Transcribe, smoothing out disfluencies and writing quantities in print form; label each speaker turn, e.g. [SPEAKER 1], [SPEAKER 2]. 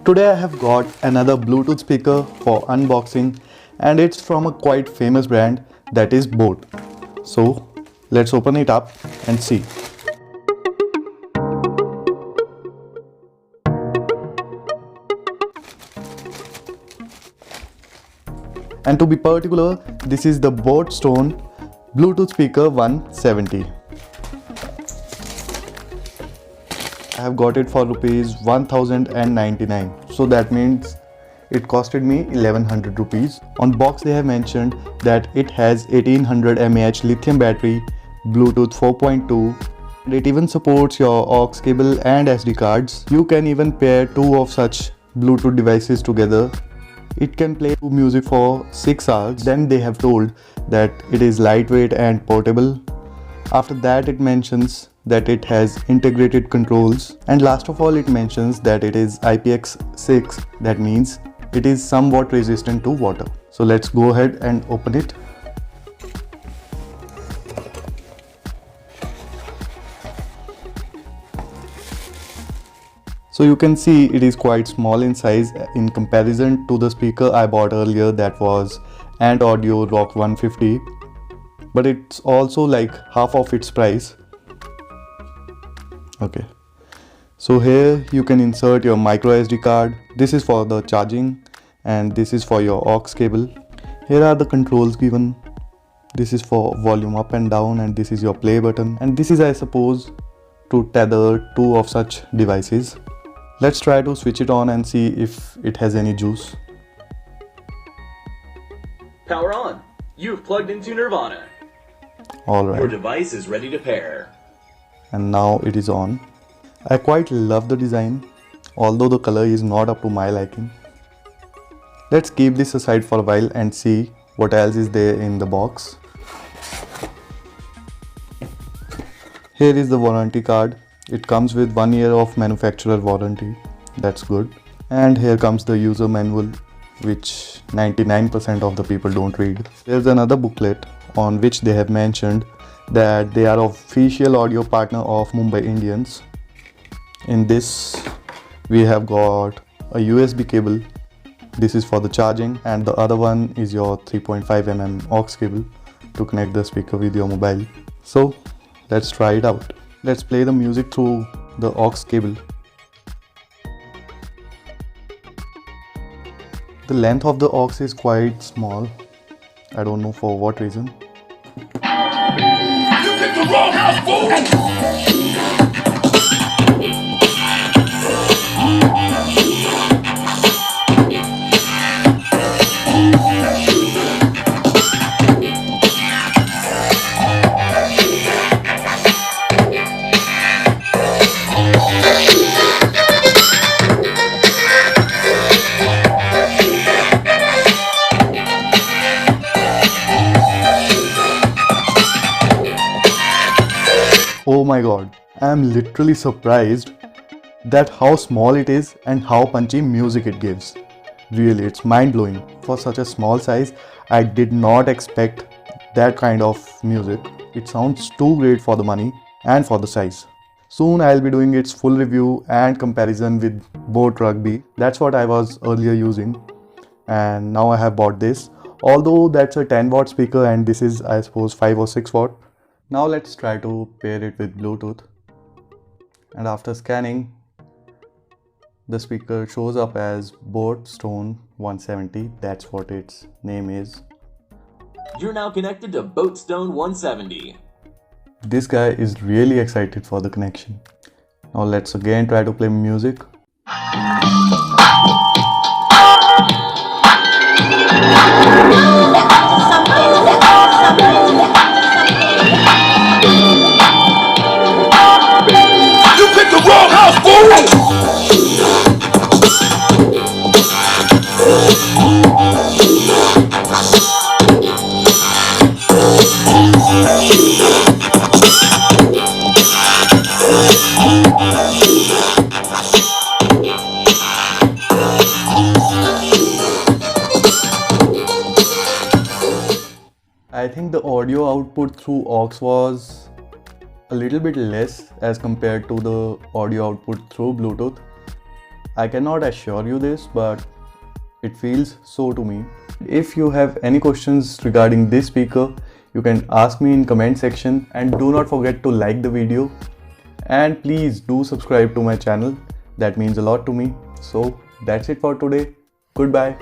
[SPEAKER 1] Today I have got another Bluetooth speaker for unboxing, and it's from a quite famous brand, that is Boat. So let's open it up and see. And to be particular, this is the Boat Stone Bluetooth speaker 170. I have got it for rupees 1099, so that means it costed me 1100 rupees. On box they have mentioned that it has 1800 mAh lithium battery, Bluetooth 4.2, and it even supports your aux cable and SD cards. You can even pair two of such Bluetooth devices together. It can play music for 6 hours. Then they have told that it is lightweight and portable. After that it mentions that it has integrated controls, and last of all it mentions that it is IPX6. That means it is somewhat resistant to water. So let's go ahead and open it. So you can see it is quite small in size in comparison to the speaker I bought earlier, that was Ant Audio Rock 150, but it's also like half of its price. Okay, so here you can insert your micro SD card. This is for the charging and this is for your aux cable. Here are the controls given. This is for volume up and down, and this is your play button, and this is, I suppose, to tether two of such devices. Let's try to switch it on and see if it has any juice.
[SPEAKER 2] Power on. You've plugged into Nirvana.
[SPEAKER 1] Alright.
[SPEAKER 2] Your device is ready to pair.
[SPEAKER 1] And now it is on. I quite love the design, although the color is not up to my liking. Let's keep this aside for a while and see what else is there in the box. Here is the warranty card. It comes with 1 year of manufacturer warranty. That's good. And here comes the user manual, which 99% of the people don't read. There's another booklet on which they have mentioned that they are official audio partner of Mumbai Indians. In this we have got a USB cable. This is for the charging, and the other one is your 3.5mm aux cable to connect the speaker with your mobile. So let's try it out. Let's play the music through the aux cable. The length of the aux is quite small. I don't know for what reason.
[SPEAKER 3] You picked the wrong house, fool!
[SPEAKER 1] Oh my god, I am literally surprised that how small it is and how punchy music it gives. Really, it's mind-blowing. For such a small size, I did not expect that kind of music. It sounds too great for the money and for the size. Soon I'll be doing its full review and comparison with Boat Rugby. That's what I was earlier using, and now I have bought this. Although that's a 10 watt speaker and this is, I suppose, 5 or 6 watt. Now let's try to pair it with Bluetooth, and after scanning, the speaker shows up as Boat Stone 170. That's what its name is.
[SPEAKER 2] You're now connected to Boat Stone 170.
[SPEAKER 1] This guy is really excited for the connection. Now let's again try to play music.
[SPEAKER 3] You picked the wrong house, fool!
[SPEAKER 1] I think the audio output through aux was a little bit less as compared to the audio output through Bluetooth. I cannot assure you this, but it feels so to me. If you have any questions regarding this speaker, you can ask me in comment section, and do not forget to like the video, and please do subscribe to my channel. That means a lot to me. So that's it for today. Goodbye.